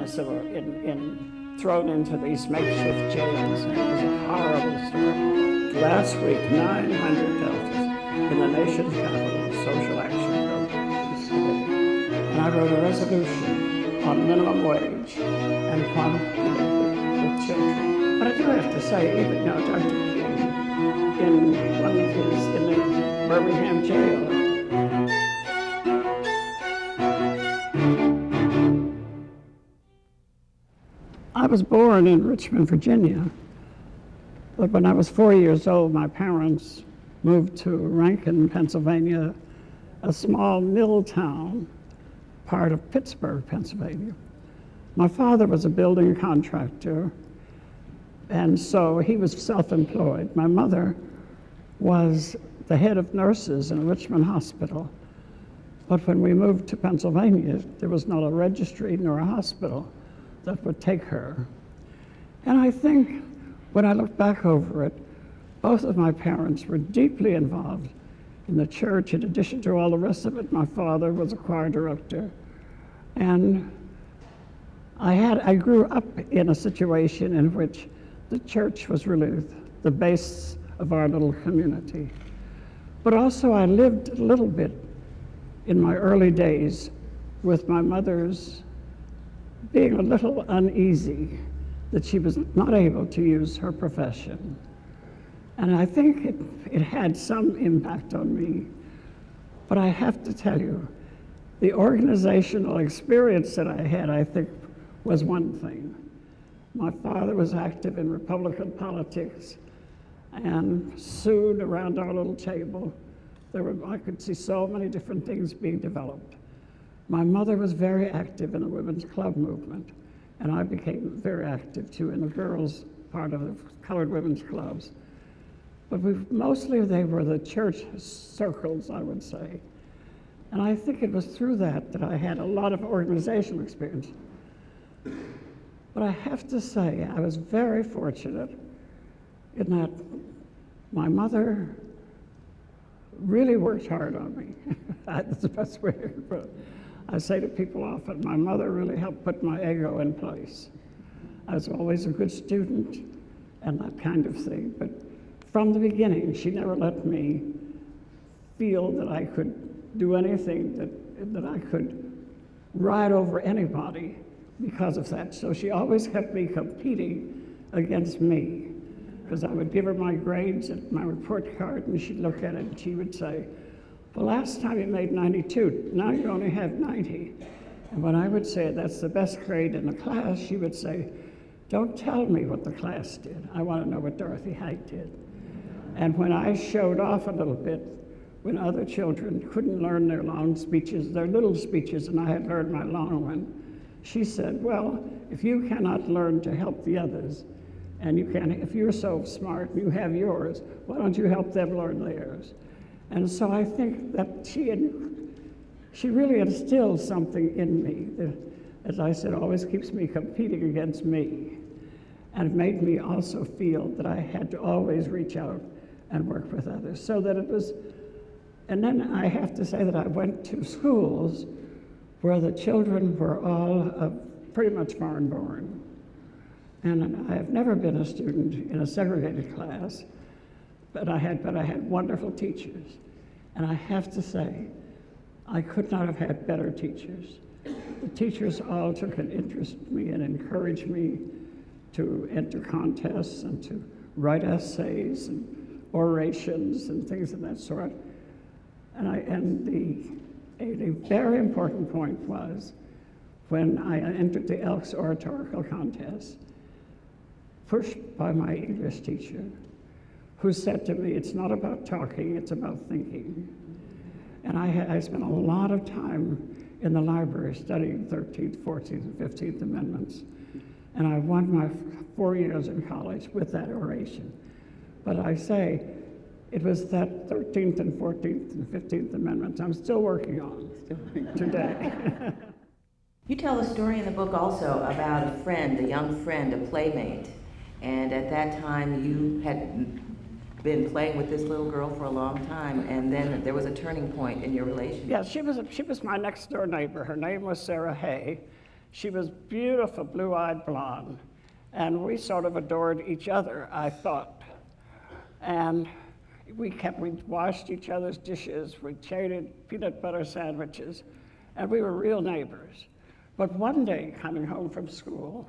thrown into these makeshift jails. And it was a horrible story. Last week, 900 Deltas in the nation's capital, social action group, and I wrote a resolution on minimum wage and quantity with children. But I do have to say, even Dr. King, in one of his, in the Birmingham jail, I was born in Richmond, Virginia, but when I was 4 years old, my parents moved to Rankin, Pennsylvania, a small mill town, part of Pittsburgh, Pennsylvania. My father was a building contractor, and so he was self-employed. My mother was the head of nurses in a Richmond hospital, but when we moved to Pennsylvania, there was not a registry nor a hospital that would take her. And I think when I look back over it, both of my parents were deeply involved in the church. In addition to all the rest of it, my father was a choir director. And I grew up in a situation in which the church was really the base of our little community. But also I lived a little bit in my early days with my mother's being a little uneasy that she was not able to use her profession. And I think it had some impact on me. But I have to tell you, the organizational experience that I had, I think, was one thing. My father was active in Republican politics, and soon around our little table, I could see so many different things being developed. My mother was very active in the women's club movement, and I became very active too in the girls' part of the colored women's clubs. But mostly they were the church circles, I would say. And I think it was through that I had a lot of organizational experience. But I have to say, I was very fortunate in that my mother really worked hard on me. That's the best way to put it. I say to people often, my mother really helped put my ego in place. I was always a good student and that kind of thing, but from the beginning, she never let me feel that I could do anything, that I could ride over anybody because of that. So she always kept me competing against me, because I would give her my grades and my report card, and she'd look at it and she would say, well, last time you made 92, now you only have 90. And when I would say that's the best grade in the class, she would say, don't tell me what the class did. I want to know what Dorothy Height did. And when I showed off a little bit, when other children couldn't learn their long speeches, their little speeches, and I had learned my long one, she said, well, if you cannot learn to help the others, and if you're so smart and you have yours, why don't you help them learn theirs? And so I think that she really instilled something in me that, as I said, always keeps me competing against me. And it made me also feel that I had to always reach out and work with others. So that it was, and then I have to say that I went to schools where the children were all pretty much foreign born. And I have never been a student in a segregated class, but I had wonderful teachers. And I have to say, I could not have had better teachers. The teachers all took an interest in me and encouraged me to enter contests and to write essays and orations and things of that sort. A very important point was when I entered the Elks Oratorical Contest, pushed by my English teacher, who said to me, it's not about talking, it's about thinking. And I spent a lot of time in the library studying 13th, 14th, and 15th Amendments. And I won my 4 years in college with that oration. But I say, it was that 13th and 14th and 15th Amendments I'm still working on today. You tell a story in the book also about a friend, a young friend, a playmate. And at that time, you had been playing with this little girl for a long time, and then there was a turning point in your relationship. Yeah, she was my next door neighbor. Her name was Sarah Hay. She was beautiful, blue-eyed blonde, and we sort of adored each other, I thought. And we washed each other's dishes, we traded peanut butter sandwiches, and we were real neighbors. But one day, coming home from school,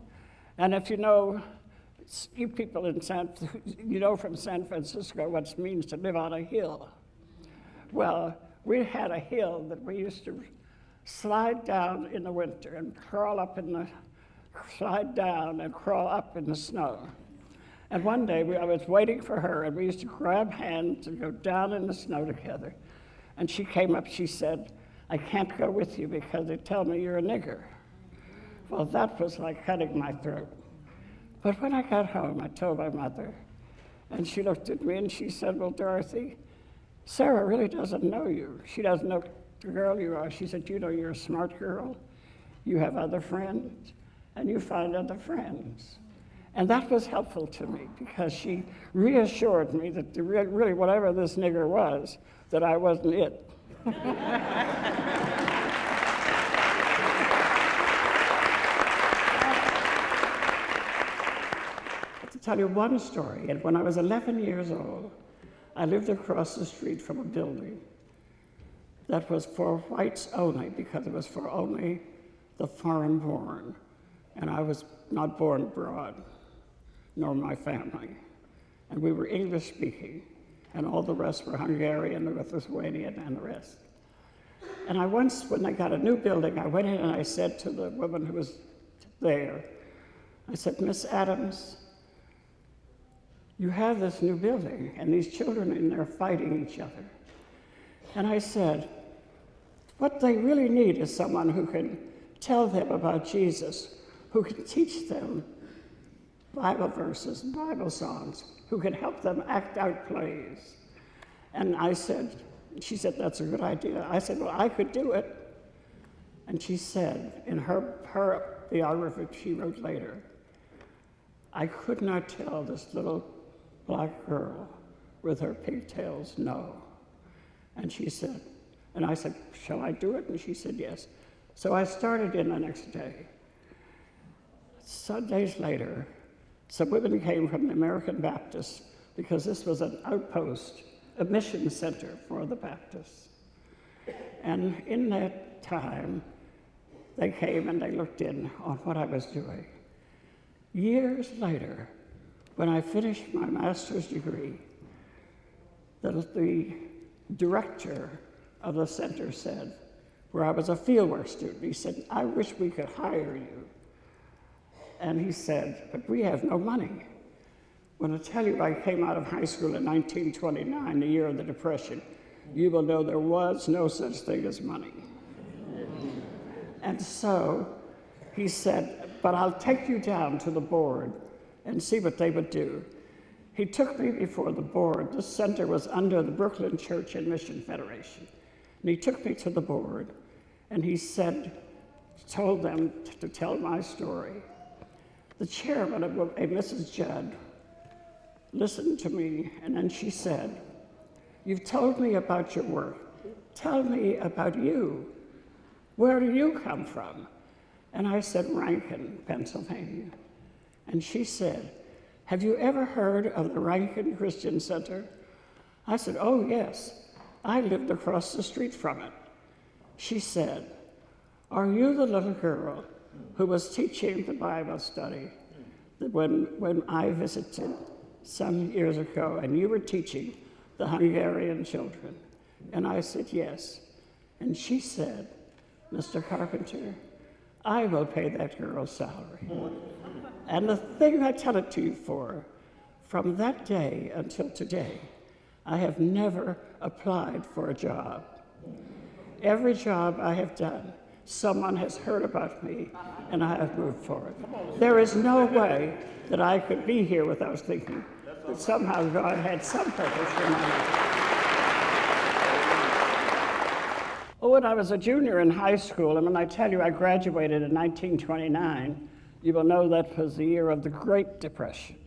and if you know, you people you know from San Francisco what it means to live on a hill. Well, we had a hill that we used to slide down in the winter and slide down and crawl up in the snow. And one day I was waiting for her, and we used to grab hands and go down in the snow together. And she came up, she said, "I can't go with you because they tell me you're a nigger." Well, that was like cutting my throat. But when I got home, I told my mother, and she looked at me and she said, "Well, Dorothy, Sarah really doesn't know you. She doesn't know the girl you are." She said, "You know, you're a smart girl. You have other friends, and you find other friends." And that was helpful to me because she reassured me that really whatever this nigger was, that I wasn't it. To tell you one story, and when I was 11 years old, I lived across the street from a building that was for whites only, because it was for only the foreign born. And I was not born abroad, nor my family. And we were English speaking, and all the rest were Hungarian, Lithuanian, and the rest. And I once, when I got a new building, I went in and I said to the woman who was there, I said, "Miss Adams, you have this new building, and these children in there fighting each other." And I said, what they really need is someone who can tell them about Jesus, who can teach them Bible verses, Bible songs, who can help them act out plays. And she said, "That's a good idea." I said, "Well, I could do it." And she said, in her biography she wrote later, "I could not tell this little black girl with her pigtails no." And she said, and I said, "Shall I do it?" And she said, "Yes." So I started in the next day. Some days later, some women came from the American Baptists, because this was an outpost, a mission center for the Baptists. And in that time, they came and they looked in on what I was doing. Years later, when I finished my master's degree, the director of the center said, where I was a fieldwork student, he said, "I wish we could hire you." And he said, "But we have no money." When I tell you I came out of high school in 1929, the year of the Depression, you will know there was no such thing as money. And so he said, "But I'll take you down to the board and see what they would do." He took me before the board. The center was under the Brooklyn Church and Mission Federation. And he took me to the board, and he told them to tell my story. The chairman, a Mrs. Judd, listened to me, and then she said, "You've told me about your work. Tell me about you. Where do you come from?" And I said, "Rankin, Pennsylvania." And she said, "Have you ever heard of the Rankin Christian Center?" I said, "Oh, yes. I lived across the street from it." She said, "Are you the little girl who was teaching the Bible study when I visited some years ago, and you were teaching the Hungarian children?" And I said, "Yes." And she said, "Mr. Carpenter, I will pay that girl's salary." And the thing I tell it to you for, from that day until today, I have never applied for a job. Every job I have done, someone has heard about me, and I have moved forward. There is no way that I could be here without thinking that somehow God had some purpose for my life. Oh, when I was a junior in high school, and when I tell you I graduated in 1929, you will know that was the year of the Great Depression.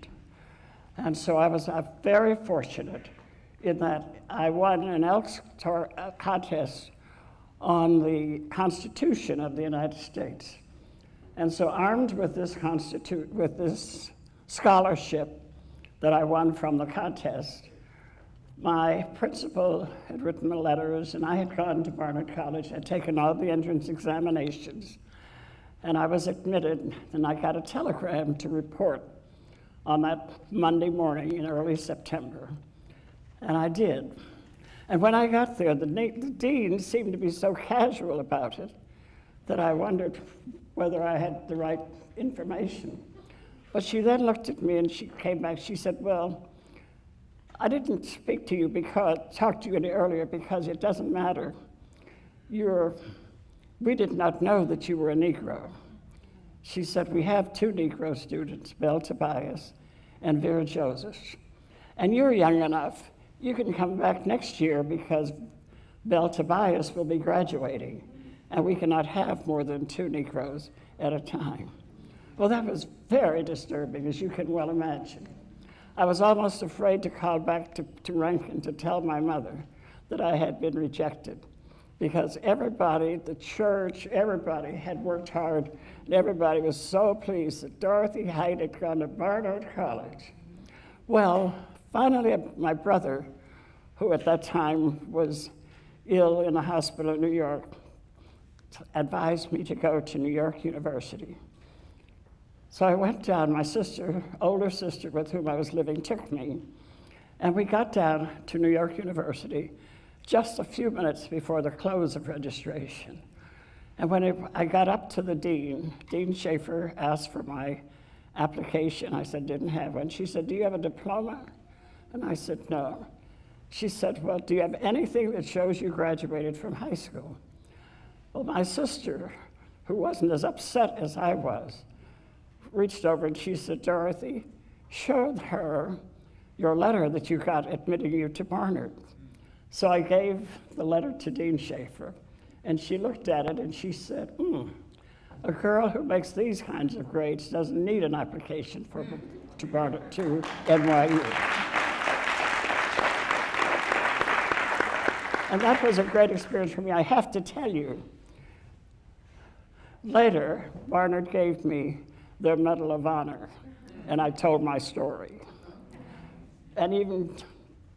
And so I was very fortunate in that I won an Elks contest on the Constitution of the United States. And so armed with this scholarship that I won from the contest, my principal had written me letters, and I had gone to Barnard College, had taken all the entrance examinations, and I was admitted, and I got a telegram to report on that Monday morning in early September, and I did. And when I got there, the dean seemed to be so casual about it that I wondered whether I had the right information. But she then looked at me and she came back, she said, well, I didn't talk to you any earlier because it doesn't matter. We did not know that you were a Negro. She said, we have 2 Negro students, Belle Tobias and Vera Joseph. And you're young enough, you can come back next year because Belle Tobias will be graduating, and we cannot have more than 2 Negroes at a time. Well, that was very disturbing, as you can well imagine. I was almost afraid to call back to Rankin to tell my mother that I had been rejected, because everybody, the church, everybody had worked hard, and everybody was so pleased that Dorothy Height had gone to Barnard College. Well, finally, my brother, who at that time was ill in a hospital in New York, advised me to go to New York University. So I went down, my sister, older sister with whom I was living, took me, and we got down to New York University just a few minutes before the close of registration. And when I got up to the dean, Dean Schaefer asked for my application. I said, didn't have one. She said, do you have a diploma? And I said, no. She said, well, do you have anything that shows you graduated from high school? Well, my sister, who wasn't as upset as I was, reached over and she said, Dorothy, show her your letter that you got admitting you to Barnard. So I gave the letter to Dean Schaefer, and she looked at it and she said, a girl who makes these kinds of grades doesn't need an application to NYU. And that was a great experience for me. I have to tell you, later, Barnard gave me their Medal of Honor, and I told my story. And even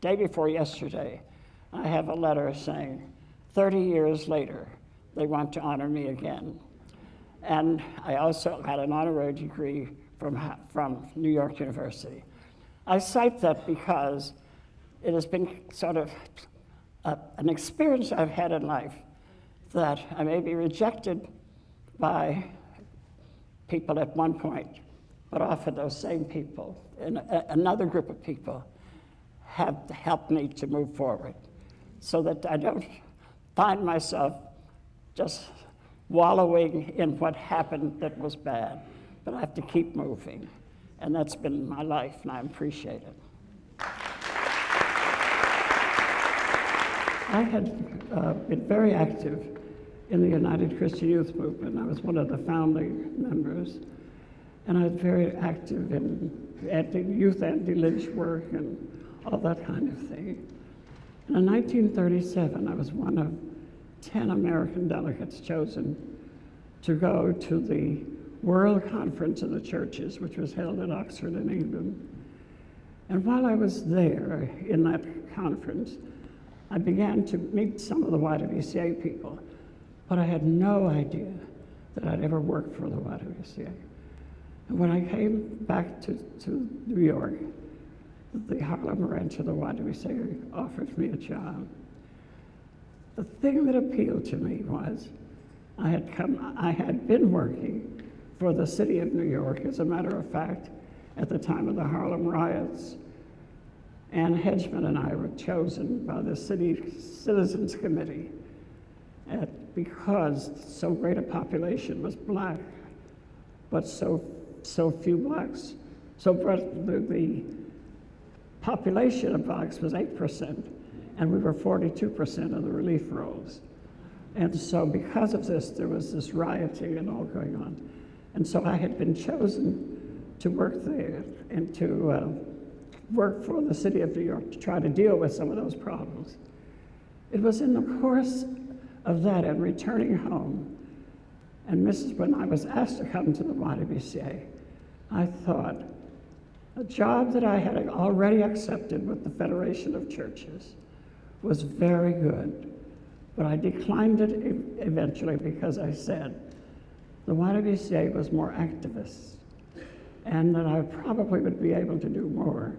day before yesterday, I have a letter saying, 30 years later, they want to honor me again. And I also had an honorary degree from New York University. I cite that because it has been sort of an experience I've had in life that I may be rejected by people at one point, but often those same people and another group of people have helped me to move forward so that I don't find myself just wallowing in what happened that was bad, but I have to keep moving. And that's been my life, and I appreciate it. I had been very active in the United Christian Youth Movement. I was one of the founding members, and I was very active in youth anti-lynch work and all that kind of thing. And in 1937, I was one of 10 American delegates chosen to go to the World Conference of the Churches, which was held in Oxford in England. And while I was there in that conference, I began to meet some of the YWCA people, but I had no idea that I'd ever worked for the YWCA. And when I came back to New York, the Harlem branch of the YWCA offered me a job. The thing that appealed to me was I had been working for the city of New York, as a matter of fact, at the time of the Harlem riots. Ann Hedgeman and I were chosen by the city Citizens Committee because so great a population was black, but so few blacks. So the population of blacks was 8%, and we were 42% of the relief rolls. And so because of this, there was this rioting and all going on. And so I had been chosen to work there and to work for the city of New York to try to deal with some of those problems. It was in the course of that and returning home And when I was asked to come to the YWCA, I thought, a job that I had already accepted with the Federation of Churches was very good, but I declined it eventually because I said the YWCA was more activist, and that I probably would be able to do more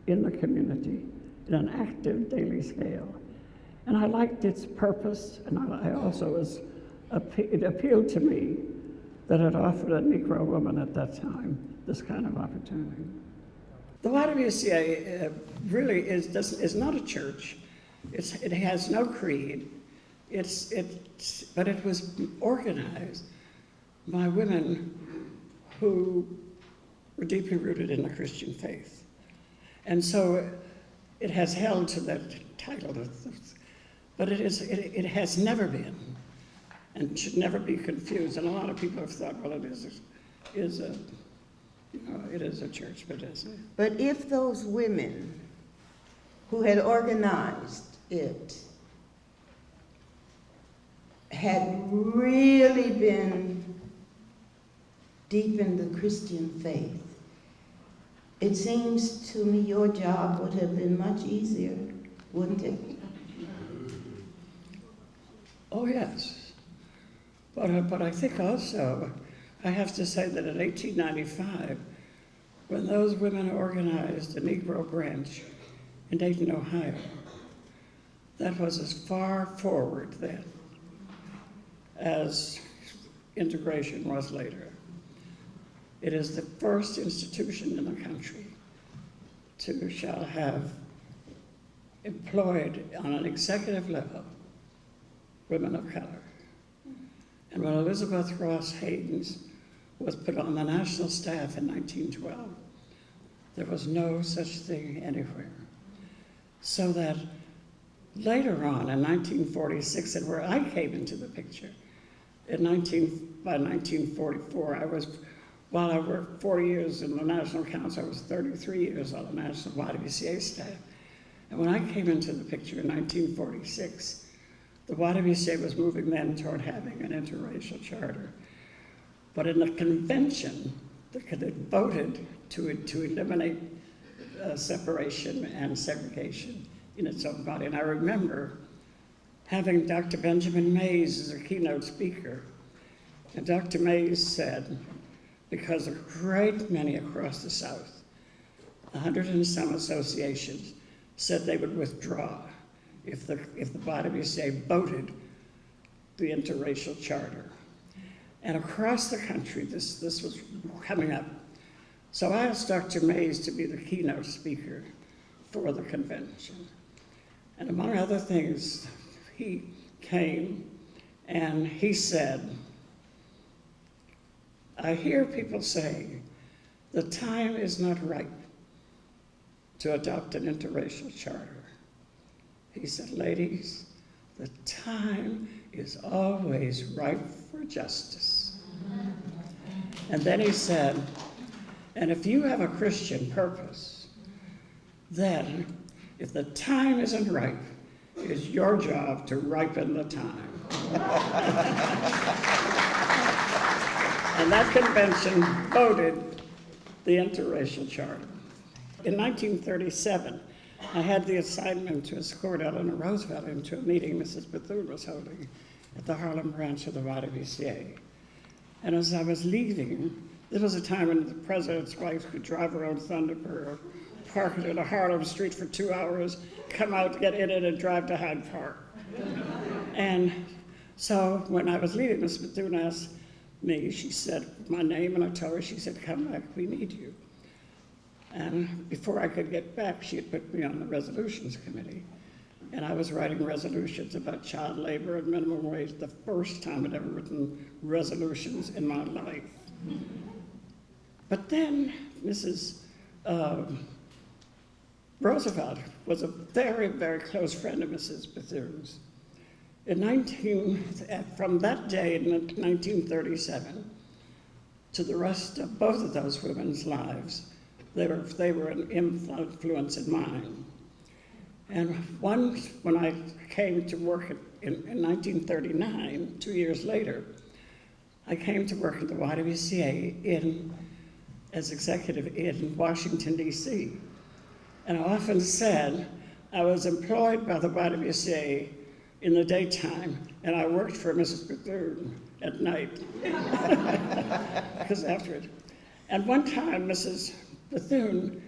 in the community in an active daily scale. And I liked its purpose, and I also it appealed to me that it offered a Negro woman at that time this kind of opportunity. The YWCA really is not a church. It has no creed. But it was organized by women who were deeply rooted in the Christian faith. And so it has held to that title, but it has never been, and should never be confused. And a lot of people have thought, well, it is a church, but it isn't. But if those women who had organized it had really been deep in the Christian faith, it seems to me your job would have been much easier, wouldn't it? Oh, yes. But I think also, I have to say that in 1895, when those women organized the Negro branch in Dayton, Ohio, that was as far forward then as integration was later. It is the first institution in the country shall have employed on an executive level women of color. And when Elizabeth Ross Haynes was put on the national staff in 1912, there was no such thing anywhere. So that later on in 1946, and where I came into the picture, by 1944, while I worked 4 years in the National Council, I was 33 years on the National YWCA staff. And when I came into the picture in 1946, the YWCA was moving then toward having an interracial charter. But in the convention, it voted to eliminate separation and segregation in its own body. And I remember having Dr. Benjamin Mays as a keynote speaker. And Dr. Mays said, because a great many across the South, 100 and some associations, said they would withdraw if the YWCA voted the interracial charter. And across the country, this was coming up. So I asked Dr. Mays to be the keynote speaker for the convention. And among other things, he came and he said, I hear people say the time is not ripe to adopt an interracial charter. He said, ladies, the time is always ripe for justice. And then he said, and if you have a Christian purpose, then if the time isn't ripe, it's your job to ripen the time. And that convention voted the interracial charter. In 1937, I had the assignment to escort Eleanor Roosevelt into a meeting Mrs. Bethune was holding at the Harlem branch of the YWCA. And as I was leaving, this was a time when the president's wife could drive her own Thunderbird, park it in a Harlem street for 2 hours, come out, get in it, and drive to Hyde Park. And so when I was leaving, Mrs. Bethune asked me, she said my name, and I told her, she said, come back, we need you. And before I could get back, she had put me on the resolutions committee. And I was writing resolutions about child labor and minimum wage, the first time I'd ever written resolutions in my life. But then Mrs. Roosevelt was a very, very close friend of Mrs. Bethune's. From that day in 1937 to the rest of both of those women's lives, they were an influence in mine. And when I came to work in 1939, 2 years later, I came to work at the YWCA as executive in Washington, D.C. And I often said I was employed by the YWCA in the daytime, and I worked for Mrs. Bethune at night. Because after it. And one time, Mrs. Bethune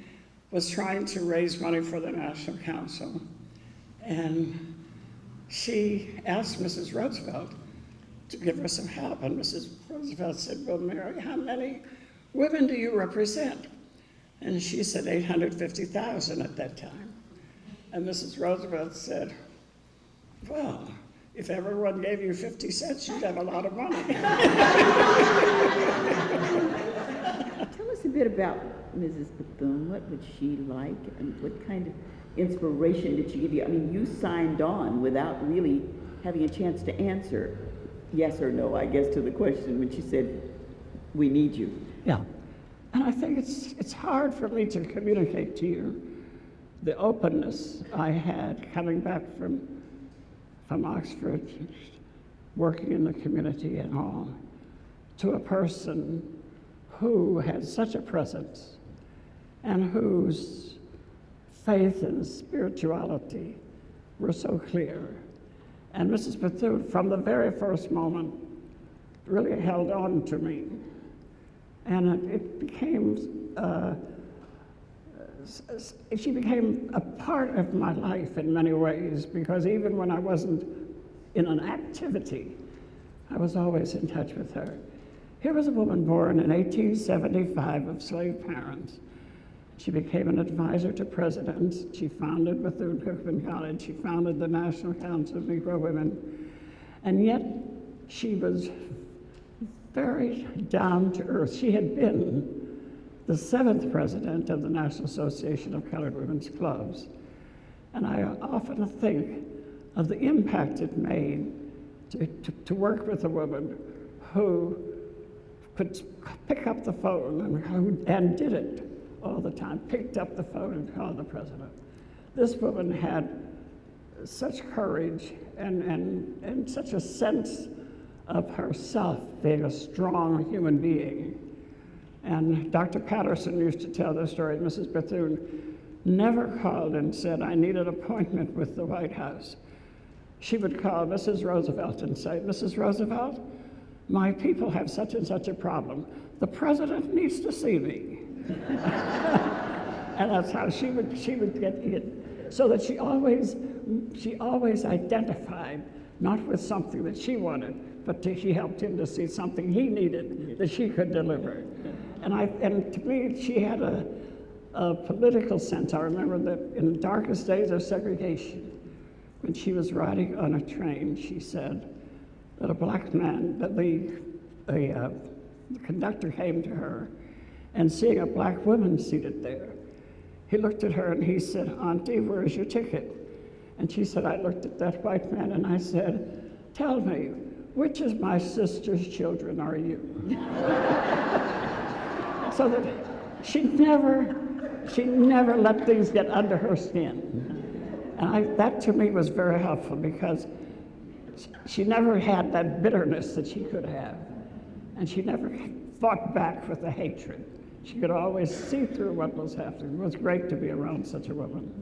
was trying to raise money for the National Council, and she asked Mrs. Roosevelt to give her some help. And Mrs. Roosevelt said, well, Mary, how many women do you represent? And she said 850,000 at that time. And Mrs. Roosevelt said, well, if everyone gave you 50 cents, you'd have a lot of money. Tell us a bit about Mrs. Bethune. What was she like, and what kind of inspiration did she give you? I mean, you signed on without really having a chance to answer yes or no, I guess, to the question when she said, we need you. Yeah, and I think it's hard for me to communicate to you the openness I had coming back from Oxford, working in the community and all, to a person who had such a presence and whose faith and spirituality were so clear. And Mrs. Bethune, from the very first moment, really held on to me. And it became, she became a part of my life in many ways, because even when I wasn't in an activity, I was always in touch with her. Here was a woman born in 1875 of slave parents. She became an advisor to presidents. She founded Bethune-Cookman College. She founded the National Council of Negro Women. And yet, she was very down to earth. She had been the 7th president of the National Association of Colored Women's Clubs. And I often think of the impact it made to work with a woman who could pick up the phone and did it all the time, picked up the phone and called the president. This woman had such courage and such a sense of herself being a strong human being. And Dr. Patterson used to tell the story. Mrs. Bethune never called and said, I need an appointment with the White House. She would call Mrs. Roosevelt and say, Mrs. Roosevelt, my people have such and such a problem. The president needs to see me. And that's how she would get it. So that she always identified, not with something that she wanted, but she helped him to see something he needed that she could deliver. And to me, she had a political sense. I remember that in the darkest days of segregation, when she was riding on a train, she said that a black man, that the conductor came to her, and seeing a black woman seated there, he looked at her and he said, Auntie, where's your ticket? And she said, I looked at that white man and I said, tell me, which of my sister's children are you? So that she never let things get under her skin. And that to me was very helpful, because she never had that bitterness that she could have. And she never fought back with the hatred. She could always see through what was happening. It was great to be around such a woman.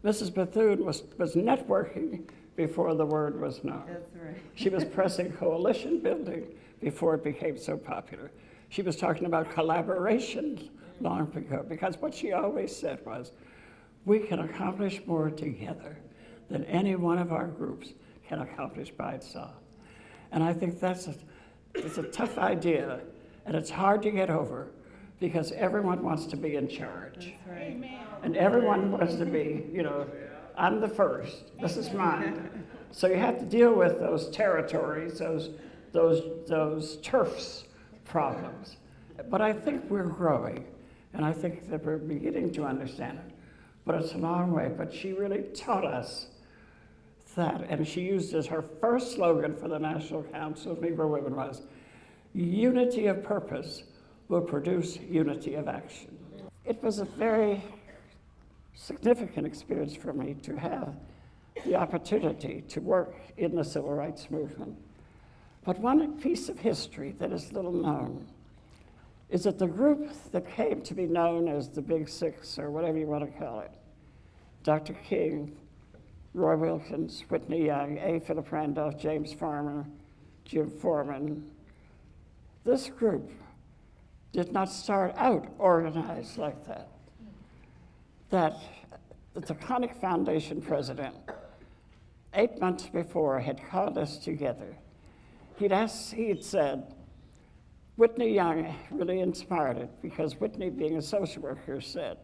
Mrs. Bethune was networking before the word was known. That's right. She was pressing coalition building before it became so popular. She was talking about collaboration long ago, because what she always said was, we can accomplish more together than any one of our groups can accomplish by itself. And I think it's a tough idea, and it's hard to get over, because everyone wants to be in charge. That's right. And everyone wants to be, I'm the first, this is mine. So you have to deal with those territories, those turfs problems. But I think we're growing, and I think that we're beginning to understand it. But it's a long way. But she really taught us that, and she used as her first slogan for the National Council of Negro Women was, unity of purpose will produce unity of action. It was a very significant experience for me to have the opportunity to work in the civil rights movement. But one piece of history that is little known is that the group that came to be known as the Big Six, or whatever you want to call it, Dr. King, Roy Wilkins, Whitney Young, A. Philip Randolph, James Farmer, Jim Foreman, this group did not start out organized like that. That the Connick Foundation president, 8 months before, had called us together. He had said, Whitney Young really inspired it, because Whitney, being a social worker, said,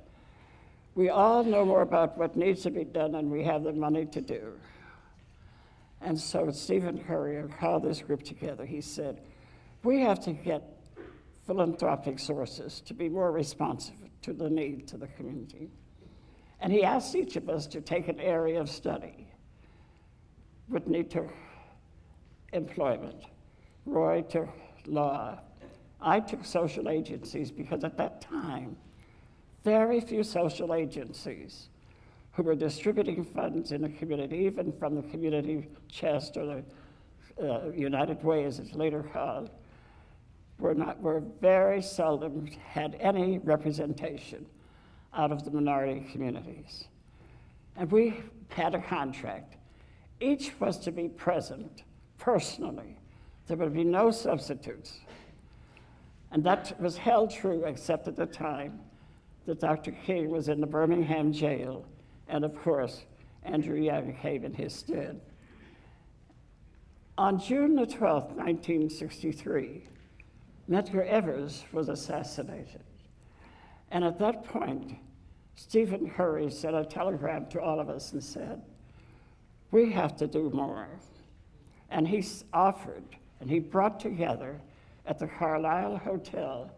we all know more about what needs to be done than we have the money to do. And so Stephen Currier called this group together. He said, we have to get philanthropic sources to be more responsive to the needs of the community. And he asked each of us to take an area of study. Whitney took employment. Roy took law. I took social agencies, because at that time, very few social agencies who were distributing funds in the community, even from the community chest or the United Way, as it's later called, were very seldom had any representation out of the minority communities. And we had a contract. Each was to be present personally. There would be no substitutes. And that was held true, except at the time that Dr. King was in the Birmingham jail, and of course, Andrew Young came in his stead. On June the 12th, 1963, Medgar Evers was assassinated. And at that point, Stephen Curry sent a telegram to all of us and said, we have to do more. And he offered, and he brought together at the Carlisle Hotel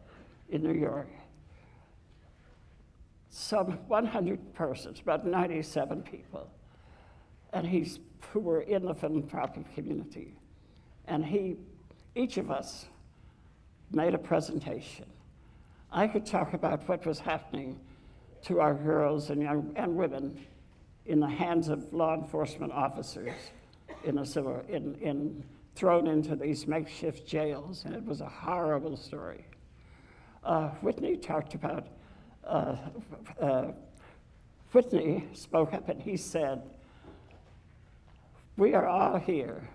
in New York some 100 persons, about 97 people, and who were in the philanthropic community. And each of us made a presentation. I could talk about what was happening to our girls and young and women in the hands of law enforcement officers thrown into these makeshift jails, and it was a horrible story. Whitney talked about, Whitney spoke up and he said, we are all here,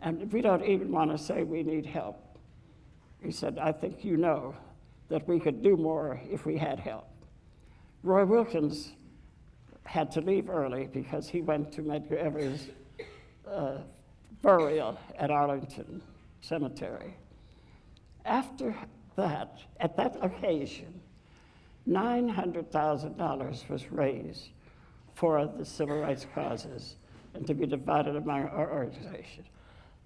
and we don't even want to say we need help. He said, I think you know that we could do more if we had help. Roy Wilkins had to leave early because he went to Medgar Evers' burial at Arlington Cemetery. After that, at that occasion, $900,000 was raised for the civil rights causes and to be divided among our organization.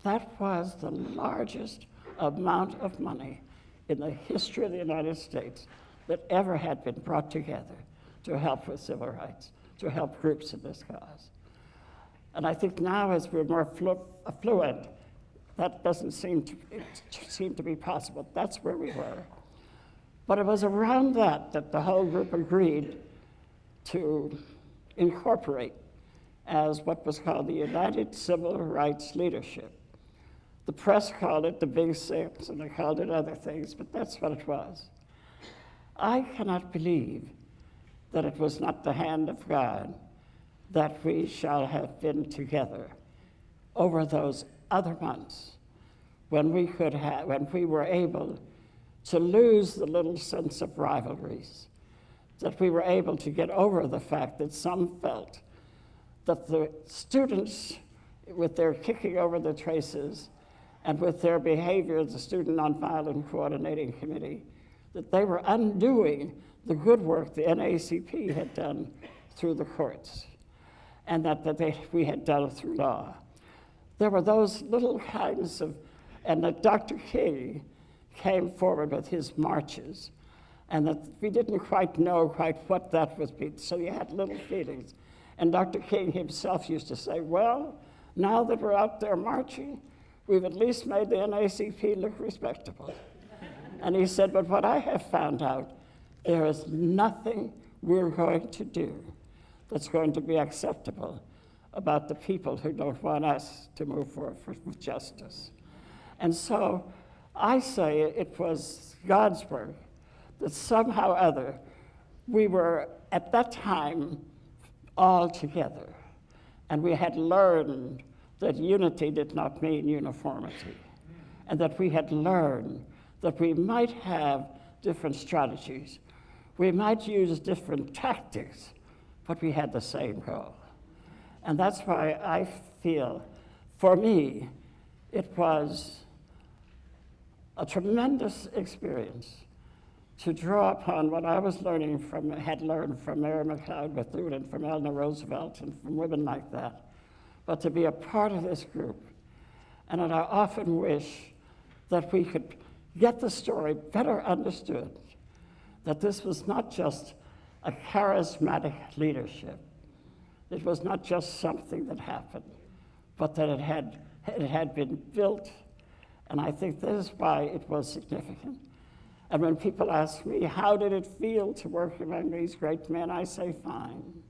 That was the largest amount of money in the history of the United States that ever had been brought together to help with civil rights, to help groups in this cause. And I think now, as we're more affluent, that doesn't seem to be possible. That's where we were. But it was around that the whole group agreed to incorporate as what was called the United Civil Rights Leadership. The press called it the Big Six, and they called it other things, but that's what it was. I cannot believe that it was not the hand of God that we shall have been together over those other months when we were able to lose the little sense of rivalries, that we were able to get over the fact that some felt that the students, with their kicking over the traces and with their behavior as the Student Nonviolent Coordinating Committee, that they were undoing the good work the NAACP had done through the courts, and that we had done through law. There were those little kinds of, and that Dr. King came forward with his marches, and that we didn't quite know what that was, so you had little feelings. And Dr. King himself used to say, well, now that we're out there marching, we've at least made the NAACP look respectable. And he said, but what I have found out, there is nothing we're going to do that's going to be acceptable about the people who don't want us to move forward with justice. And so I say it was God's work that somehow or other we were at that time all together. And we had learned that unity did not mean uniformity. And that we had learned that we might have different strategies. We might use different tactics, but we had the same goal. And that's why I feel, for me, it was a tremendous experience to draw upon what I was had learned from Mary McLeod Bethune and from Eleanor Roosevelt and from women like that, but to be a part of this group. And I often wish that we could get the story better understood, that this was not just a charismatic leadership. It was not just something that happened, but that it had been built. And I think this is why it was significant. And when people ask me, how did it feel to work among these great men, I say, fine.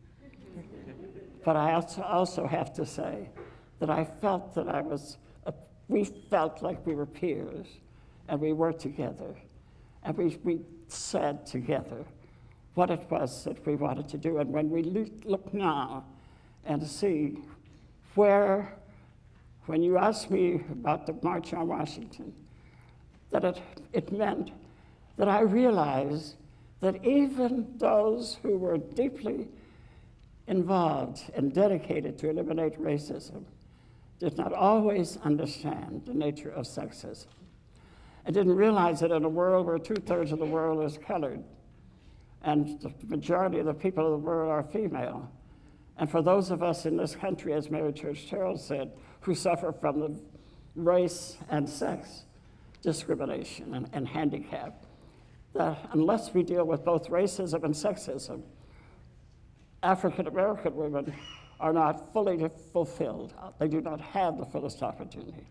But I also have to say that I felt that we felt like we were peers, and we worked together, and we said together what it was that we wanted to do. And when we look now and see when you ask me about the March on Washington, that it meant that I realized that even those who were deeply involved and dedicated to eliminate racism did not always understand the nature of sexism. I didn't realize that in a world where 2/3 of the world is colored and the majority of the people of the world are female, and for those of us in this country, as Mary Church Terrell said, who suffer from the race and sex discrimination and handicap, that unless we deal with both racism and sexism, African American women are not fully fulfilled. They do not have the fullest opportunity.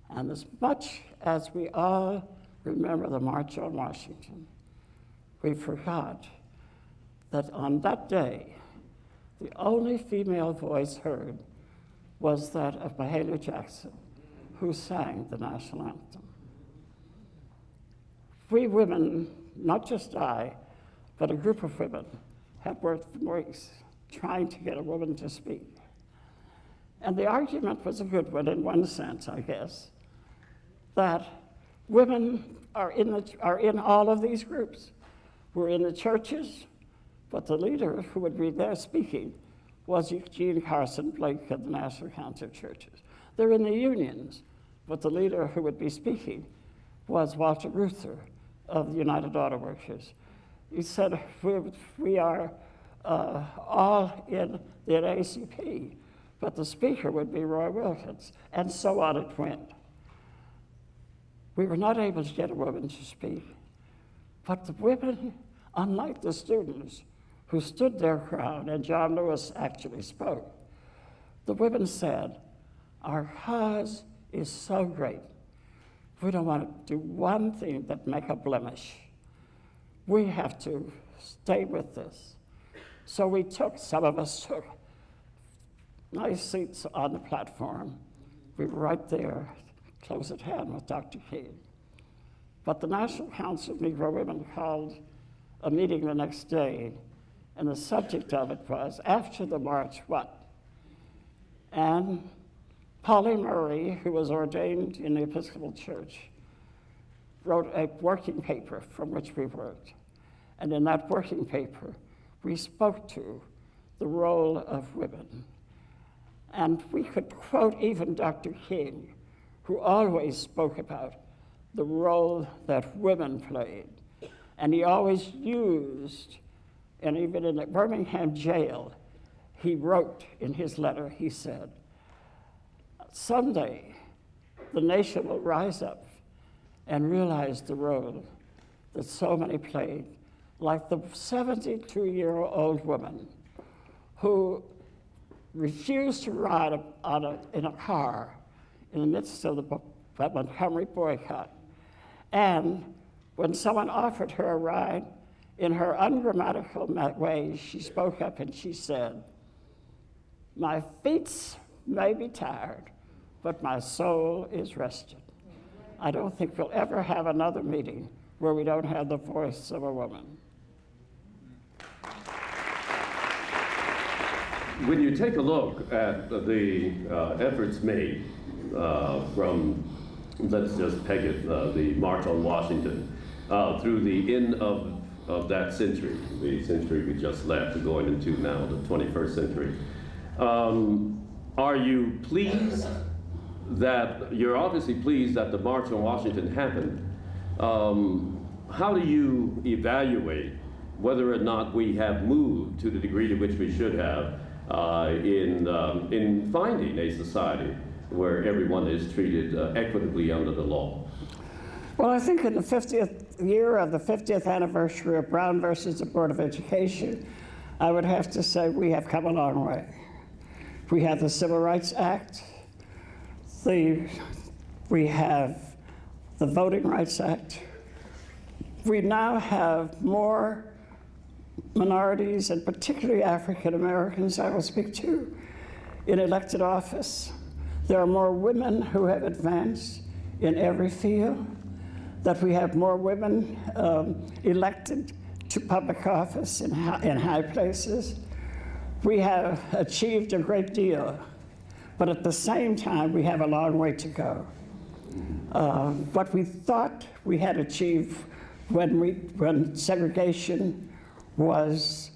And as much as we all remember the March on Washington, we forgot that on that day, the only female voice heard was that of Mahalia Jackson, who sang the national anthem. We women, not just I, but a group of women, had worked for weeks trying to get a woman to speak. And the argument was a good one in one sense, I guess, that women are in all of these groups. We're in the churches, but the leader who would be there speaking was Eugene Carson Blake of the National Council of Churches. They're in the unions, but the leader who would be speaking was Walter Reuther of the United Auto Workers. He said, we are all in the NAACP, but the speaker would be Roy Wilkins, and so on it went. We were not able to get a woman to speak, but the women, unlike the students who stood their ground, and John Lewis actually spoke, the women said, our cause is so great, we don't want to do one thing that make a blemish. We have to stay with this. So some of us took nice seats on the platform. We were right there, close at hand with Dr. King. But the National Council of Negro Women called a meeting the next day, and the subject of it was, after the march, what? And Polly Murray, who was ordained in the Episcopal Church, wrote a working paper from which we worked. And in that working paper, we spoke to the role of women. And we could quote even Dr. King, who always spoke about the role that women played. And he always used, and even in the Birmingham jail, he wrote in his letter, he said, someday the nation will rise up and realize the role that so many played, like the 72-year-old woman who refused to ride in a car in the midst of the Montgomery boycott. And when someone offered her a ride, in her ungrammatical way, she spoke up and she said, my feet may be tired, but my soul is rested. I don't think we'll ever have another meeting where we don't have the voice of a woman. When you take a look at the efforts made from, let's just peg it, the March on Washington, through the end of that century, the century we just left, going into now the 21st century, are you pleased that, you're obviously pleased that the March on Washington happened. How do you evaluate whether or not we have moved to the degree to which we should have in finding a society where everyone is treated equitably under the law? Well, I think in the 50th year of the 50th anniversary of Brown versus the Board of Education, I would have to say we have come a long way. We have the Civil Rights Act, we have the Voting Rights Act. We now have more minorities, and particularly African Americans, I will speak to, in elected office. There are more women who have advanced in every field, that we have more women elected to public office in high places. We have achieved a great deal, but at the same time, we have a long way to go. What we thought we had achieved when segregation was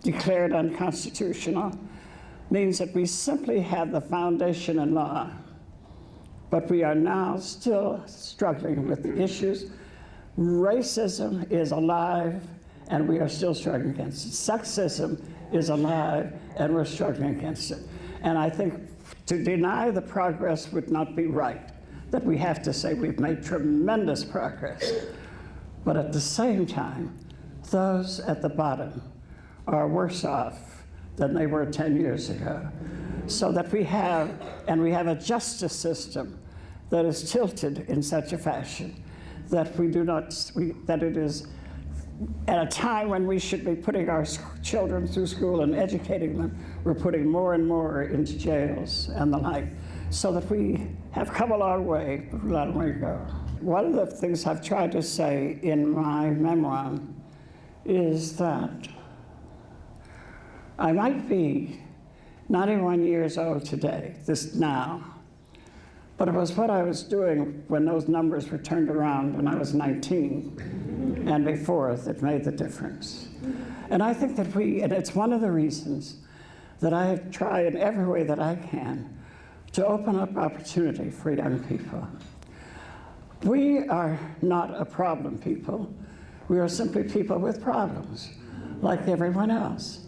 declared unconstitutional means that we simply have the foundation in law, but we are now still struggling with the issues. Racism is alive, and we are still struggling against it. Sexism is alive, and we're struggling against it. And I think to deny the progress would not be right, that we have to say we've made tremendous progress. But at the same time, those at the bottom are worse off than they were 10 years ago. So that we have a justice system that is tilted in such a fashion that that it is at a time when we should be putting our children through school and educating them, we're putting more and more into jails and the like, so that we have come a long way, but a long way to go. One of the things I've tried to say in my memoir is that I might be 91 years old today, now, but it was what I was doing when those numbers were turned around when I was 19 and before that made the difference. And I think that and it's one of the reasons that I have tried in every way that I can to open up opportunity for young people. We are not a problem people. We are simply people with problems, like everyone else.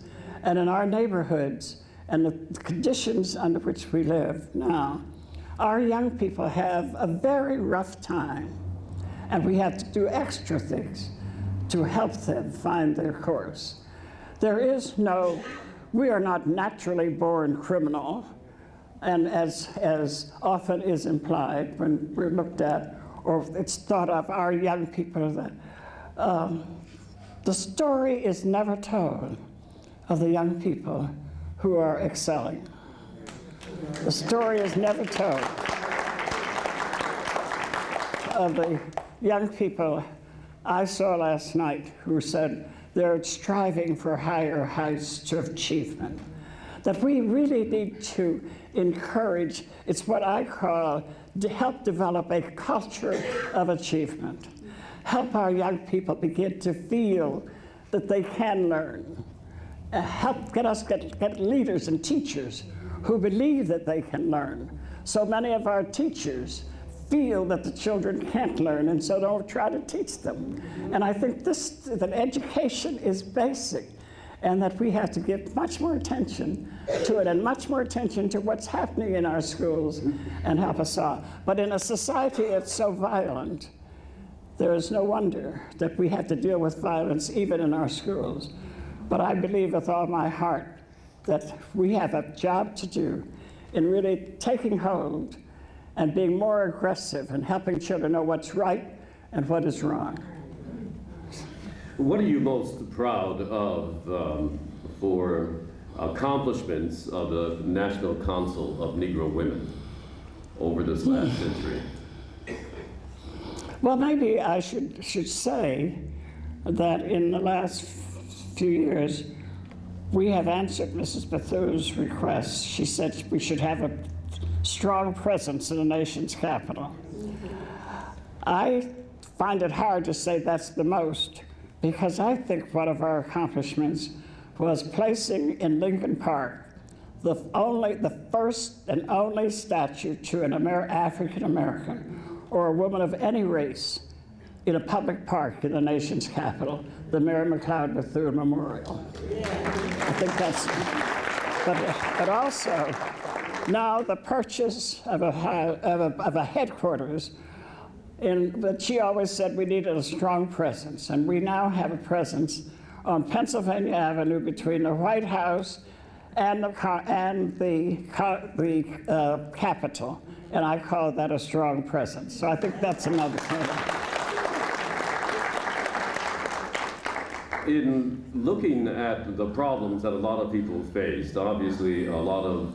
And in our neighborhoods and the conditions under which we live now, our young people have a very rough time, and we have to do extra things to help them find their course. We are not naturally born criminal, and as often is implied when we're looked at, or it's thought of our young people, that the story is never told of the young people who are excelling. The story is never told of the young people I saw last night who said they're striving for higher heights of achievement. That we really need to encourage, it's what I call, to help develop a culture of achievement. Help our young people begin to feel that they can learn. Help get leaders and teachers who believe that they can learn. So many of our teachers feel that the children can't learn, and so don't try to teach them. And I think that education is basic, and that we have to give much more attention to it, and much more attention to what's happening in our schools, and help us all. But in a society that's so violent, there is no wonder that we have to deal with violence even in our schools. But I believe with all my heart that we have a job to do in really taking hold and being more aggressive and helping children know what's right and what is wrong. What are you most proud of for accomplishments of the National Council of Negro Women over this last century? Well, maybe I should say that in the last few years, we have answered Mrs. Bethune's request. She said we should have a strong presence in the nation's capital. I find it hard to say that's the most, because I think one of our accomplishments was placing in Lincoln Park the first and only statue to an African American or a woman of any race in a public park in the nation's capital, the Mary McLeod Bethune Memorial. I think that's, but also now the purchase of a headquarters but she always said we needed a strong presence, and we now have a presence on Pennsylvania Avenue between the White House and the Capitol, and I call that a strong presence. So I think that's another point. In looking at the problems that a lot of people faced, obviously a lot of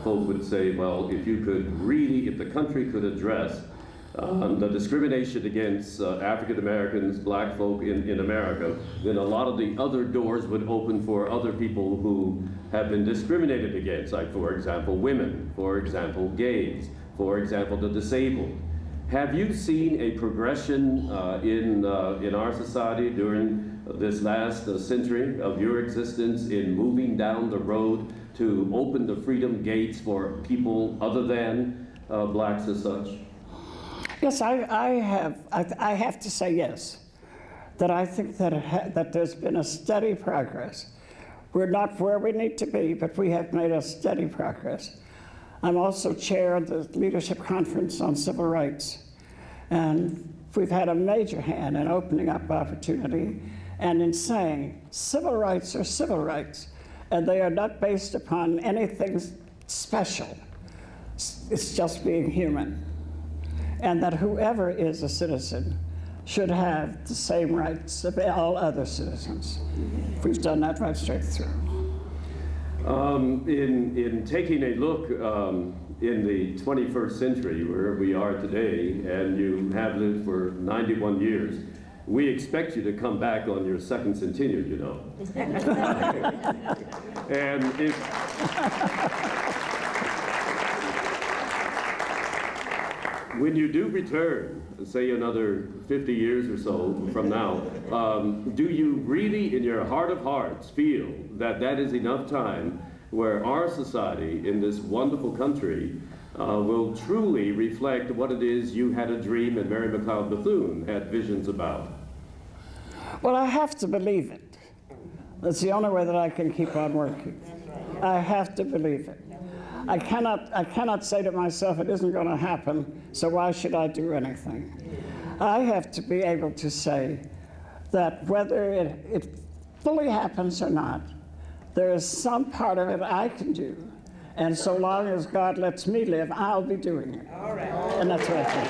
folk would say, well, if the country could address the discrimination against African Americans, black folk in America, then a lot of the other doors would open for other people who have been discriminated against, like, for example, women, for example, gays, for example, the disabled. Have you seen a progression in our society during this last century of your existence in moving down the road to open the freedom gates for people other than blacks as such? Yes, I have to say yes, that I think that there's been a steady progress. We're not where we need to be, but we have made a steady progress. I'm also chair of the Leadership Conference on Civil Rights, and we've had a major hand in opening up opportunity and in saying civil rights are civil rights, and they are not based upon anything special. It's just being human. And that whoever is a citizen should have the same rights of all other citizens. We've done that right straight through. In taking a look in the 21st century, where we are today, and you have lived for 91 years, we expect you to come back on your second centennial, you know. And when you do return, say another 50 years or so from now, do you really, in your heart of hearts, feel that that is enough time where our society in this wonderful country will truly reflect what it is you had a dream and Mary McLeod Bethune had visions about? Well, I have to believe it. That's the only way that I can keep on working. I have to believe it. I cannot say to myself, it isn't going to happen, so why should I do anything? I have to be able to say that whether it fully happens or not, there is some part of it I can do. And so long as God lets me live, I'll be doing it. All right. And that's what I think.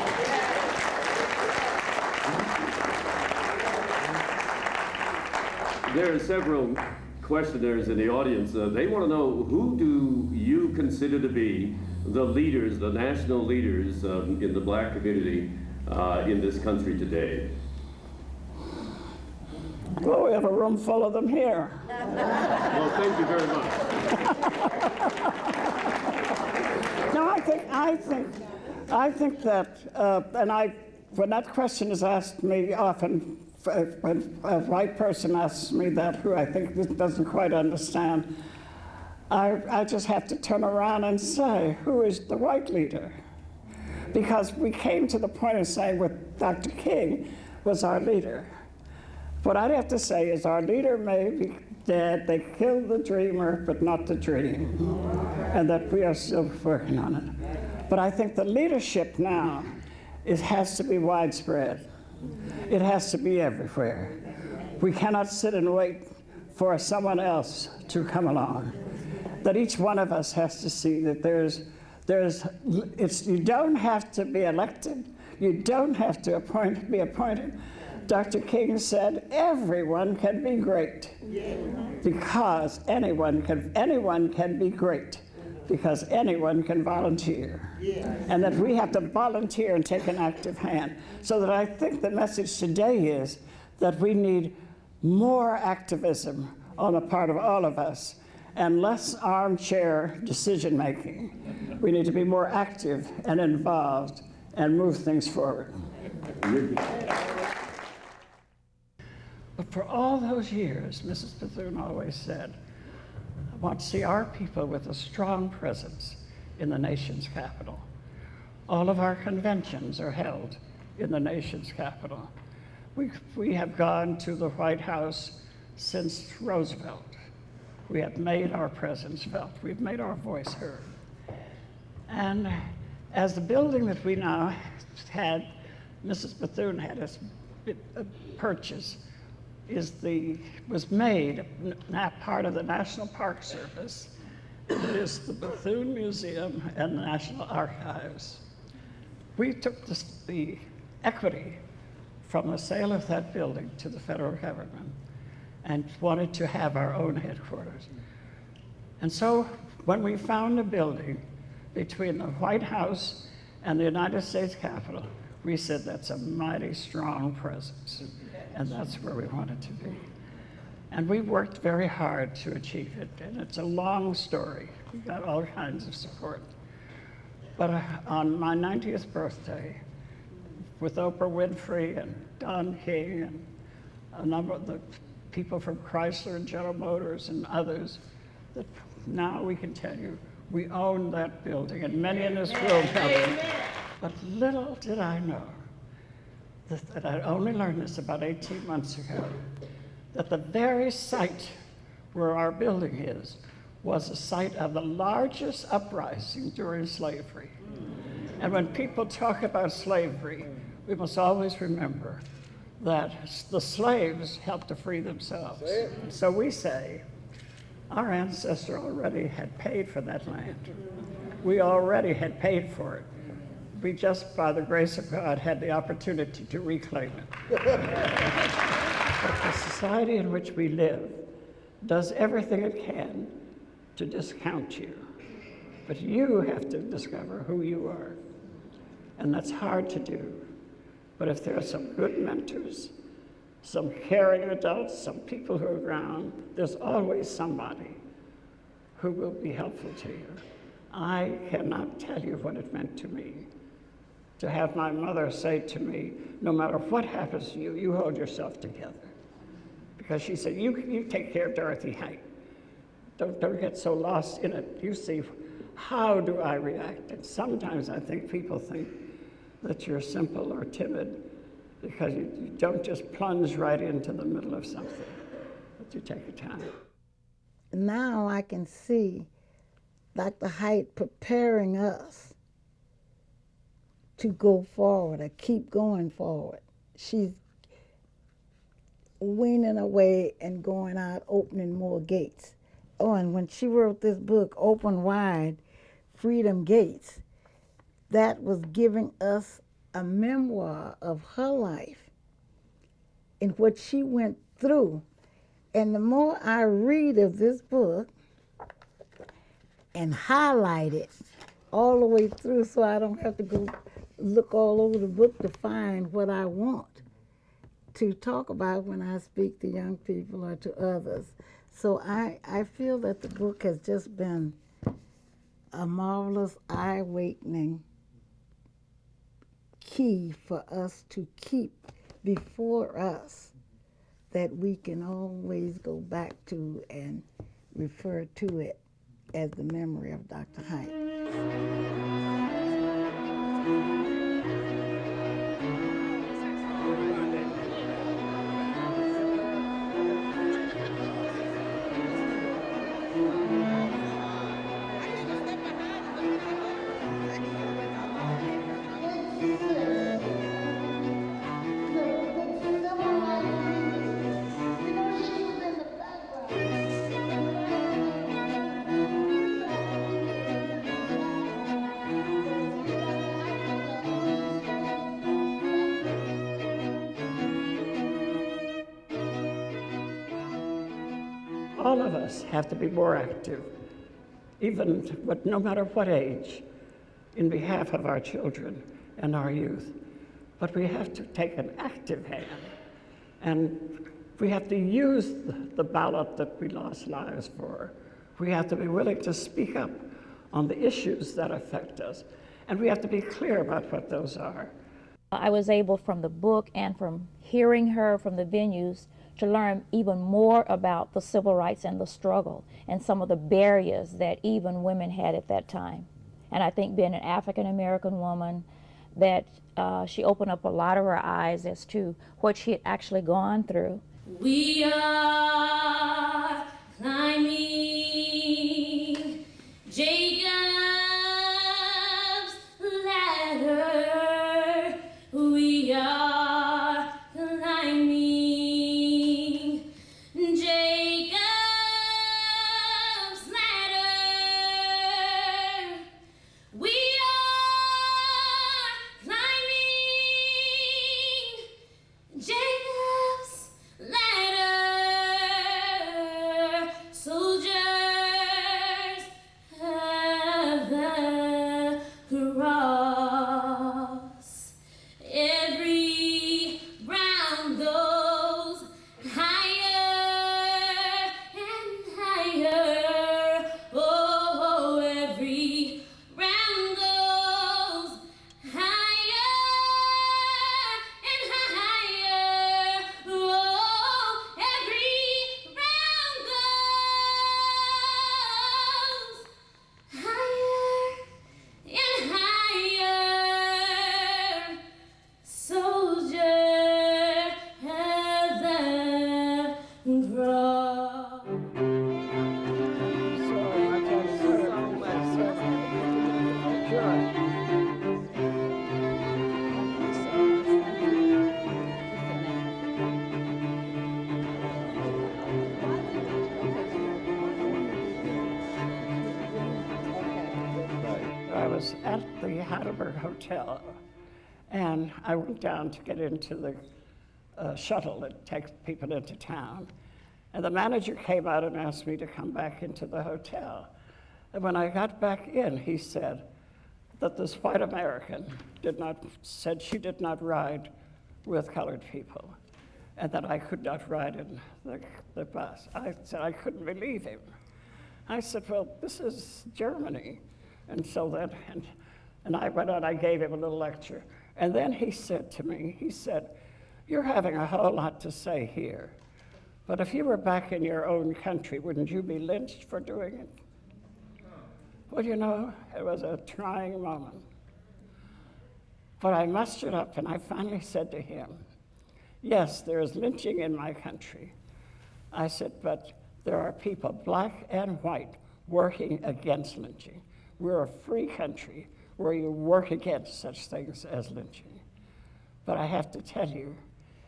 There are several questioners in the audience. They want to know, who do you consider to be the leaders, the national leaders in the black community in this country today? Well, we have a room full of them here. Well, thank you very much. No, I think that, when that question is asked me often, when a white person asks me that, who I think doesn't quite understand, I just have to turn around and say, who is the white leader? Because we came to the point of saying what Dr. King was our leader. What I'd have to say is our leader may be dead, they killed the dreamer, but not the dream, and that we are still working on it. But I think the leadership now has to be widespread. It has to be everywhere. We cannot sit and wait for someone else to come along. That each one of us has to see that you don't have to be elected, you don't have to be appointed. Dr. King said, everyone can be great, because anyone can be great, because anyone can volunteer. And that we have to volunteer and take an active hand. So that I think the message today is that we need more activism on the part of all of us and less armchair decision making. We need to be more active and involved and move things forward. But for all those years, Mrs. Bethune always said, I want to see our people with a strong presence in the nation's capital. All of our conventions are held in the nation's capital. We have gone to the White House since Roosevelt. We have made our presence felt. We've made our voice heard. And as the building that we now had, Mrs. Bethune had us purchase, was made part of the National Park Service. It is the Bethune Museum and the National Archives. We took the equity from the sale of that building to the federal government and wanted to have our own headquarters. And so when we found a building between the White House and the United States Capitol, we said that's a mighty strong presence, and that's where we wanted to be. And we worked very hard to achieve it, and it's a long story. We got all kinds of support. But on my 90th birthday, with Oprah Winfrey and Don King and a number of the people from Chrysler and General Motors and others, that now we can tell you we own that building, and many in this room have it. But little did I know that I only learned this about 18 months ago, that the very site where our building is was the site of the largest uprising during slavery. And when people talk about slavery, we must always remember that the slaves helped to free themselves. So we say, our ancestor already had paid for that land. We already had paid for it. We just, by the grace of God, had the opportunity to reclaim it. But the society in which we live does everything it can to discount you. But you have to discover who you are. And that's hard to do. But if there are some good mentors, some caring adults, some people who are around, there's always somebody who will be helpful to you. I cannot tell you what it meant to me to have my mother say to me, no matter what happens to you, you hold yourself together. Because she said, you take care of Dorothy Height. Don't get so lost in it. You see, how do I react? And sometimes I think people think that you're simple or timid because you don't just plunge right into the middle of something, but you take your time. Now I can see Dr. Height preparing us to go forward or keep going forward. She's weaning away and going out, opening more gates. Oh, and when she wrote this book, Open Wide, Freedom Gates, that was giving us a memoir of her life and what she went through. And the more I read of this book and highlight it all the way through so I don't have to go look all over the book to find what I want to talk about when I speak to young people or to others. So I feel that the book has just been a marvelous eye-awakening key for us to keep before us that we can always go back to and refer to it as the memory of Dr. Height. All of us have to be more active. but no matter what age, in behalf of our children and our youth. But we have to take an active hand, and we have to use the ballot that we lost lives for. We have to be willing to speak up on the issues that affect us, and we have to be clear about what those are. I was able, from the book and from hearing her from the venues, to learn even more about the civil rights and the struggle and some of the barriers that even women had at that time. And I think being an African American woman, that she opened up a lot of her eyes as to what she had actually gone through. We are climbing Jacob's ladder. We are climbing Jacob's ladder. We are climbing Jacob's ladder. Soldiers of the cross. Every round goes higher and higher. Oh, every round goes higher and higher. Oh, every round goes higher and higher. Soldier of the cross. I was at the Heidelberg Hotel, and I went down to get into the shuttle that takes people into town. And the manager came out and asked me to come back into the hotel. And when I got back in, he said that this white American said she did not ride with colored people, and that I could not ride in the bus. I said I couldn't believe him. I said, well, this is Germany. And so then, and I went on, I gave him a little lecture. And then he said to me, he said, you're having a whole lot to say here, but if you were back in your own country, wouldn't you be lynched for doing it? Well, you know, it was a trying moment. But I mustered up and I finally said to him, yes, there is lynching in my country. I said, but there are people, black and white, working against lynching. We're a free country where you work against such things as lynching. But I have to tell you,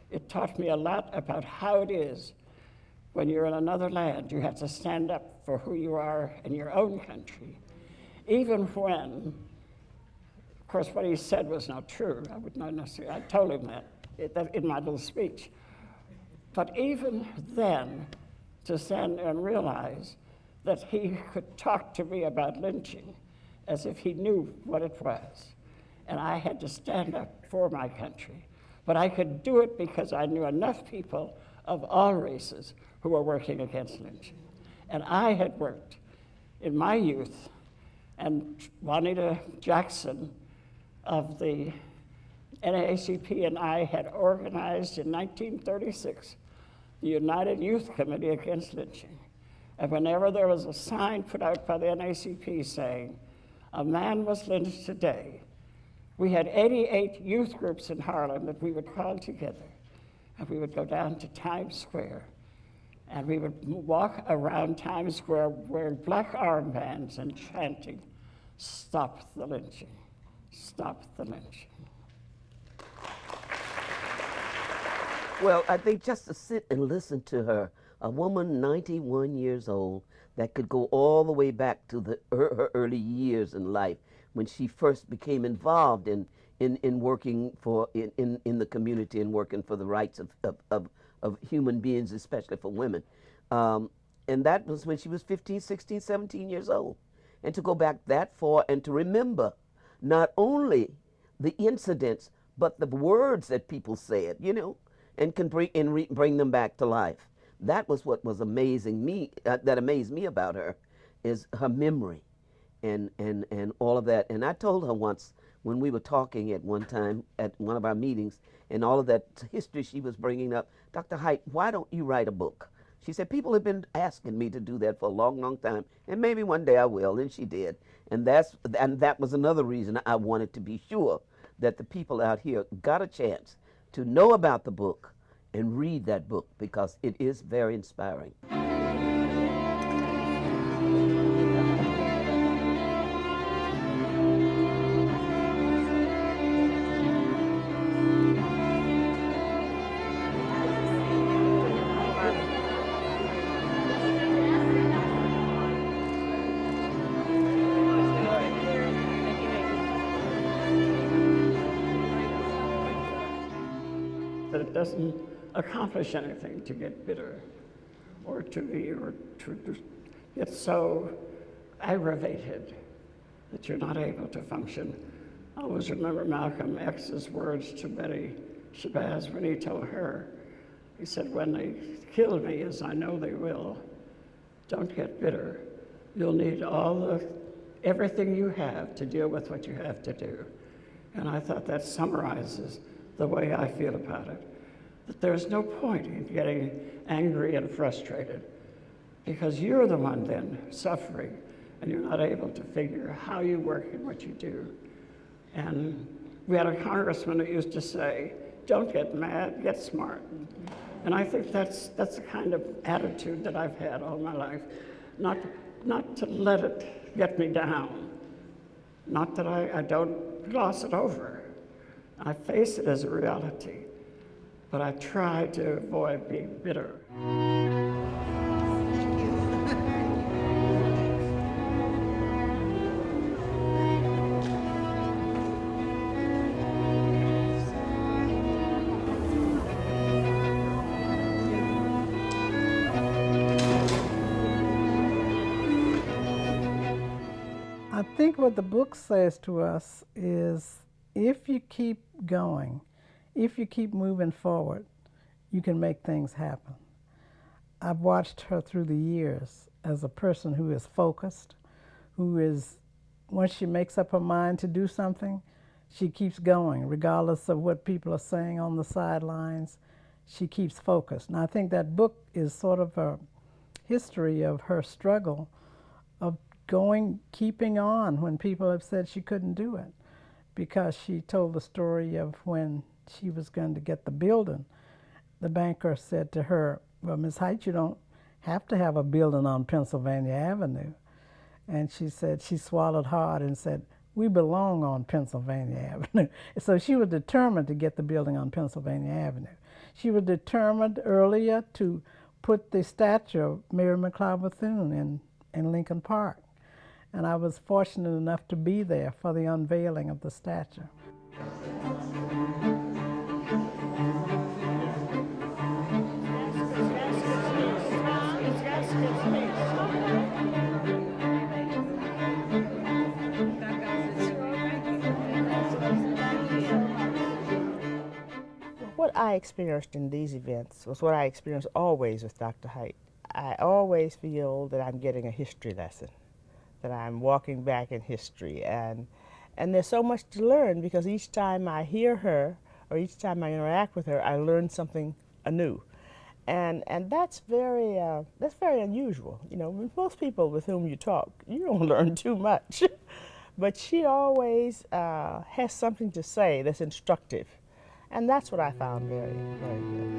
it taught me a lot about how it is when you're in another land. You have to stand up for who you are in your own country. Even when, of course, what he said was not true. I would not necessarily, I told him that in my little speech. But even then, to stand there and realize that he could talk to me about lynching as if he knew what it was. And I had to stand up for my country. But I could do it because I knew enough people of all races who were working against lynching. And I had worked in my youth, and Juanita Jackson of the NAACP and I had organized in 1936 the United Youth Committee Against Lynching. And whenever there was a sign put out by the NAACP saying, a man was lynched today, we had 88 youth groups in Harlem that we would call together. And we would go down to Times Square, and we would walk around Times Square wearing black armbands and chanting, stop the lynching, stop the lynching. Well, I think just to sit and listen to her, a woman 91 years old that could go all the way back to her early years in life when she first became involved in working in the community and working for the rights of human beings, especially for women. And that was when she was 15, 16, 17 years old. and to go back that far and to remember not only the incidents, but the words that people said, and can bring them back to life. That was what was amazing me, that amazed me about her, is her memory and all of that. And I told her once when we were talking at one time at one of our meetings, and all of that history she was bringing up, Dr. Height, why don't you write a book? She said, people have been asking me to do that for a long, long time, and maybe one day I will, and she did. And that was another reason I wanted to be sure that the people out here got a chance to know about the book and read that book, because it is very inspiring. That it doesn't accomplish anything to get bitter or to get so aggravated that you're not able to function. I always remember Malcolm X's words to Betty Shabazz when he told her, he said, when they kill me, as I know they will, don't get bitter. You'll need everything you have to deal with what you have to do. And I thought that summarizes the way I feel about it. That there's no point in getting angry and frustrated, because you're the one then suffering, and you're not able to figure how you work and what you do. And we had a congressman who used to say, don't get mad, get smart. And I think that's the kind of attitude that I've had all my life. Not to let it get me down. Not that I don't gloss it over. I face it as a reality, but I try to avoid being bitter. I think what the book says to us is, if you keep going, if you keep moving forward, you can make things happen. I've watched her through the years as a person who is focused, who is, once she makes up her mind to do something, she keeps going, regardless of what people are saying on the sidelines. She keeps focused. And I think that book is sort of a history of her struggle of keeping on when people have said she couldn't do it. Because she told the story of when she was going to get the building. The banker said to her, well, Ms. Height, you don't have to have a building on Pennsylvania Avenue. And she said, she swallowed hard and said, we belong on Pennsylvania Avenue. So she was determined to get the building on Pennsylvania Avenue. She was determined earlier to put the statue of Mary McLeod Bethune in Lincoln Park. And I was fortunate enough to be there for the unveiling of the statue. What I experienced in these events was what I experienced always with Dr. Height. I always feel that I'm getting a history lesson, that I'm walking back in history, and there's so much to learn, because each time I hear her or each time I interact with her, I learn something anew, and that's very unusual. You know, with most people with whom you talk, you don't learn too much, but she always has something to say that's instructive, and that's what I found very, very good.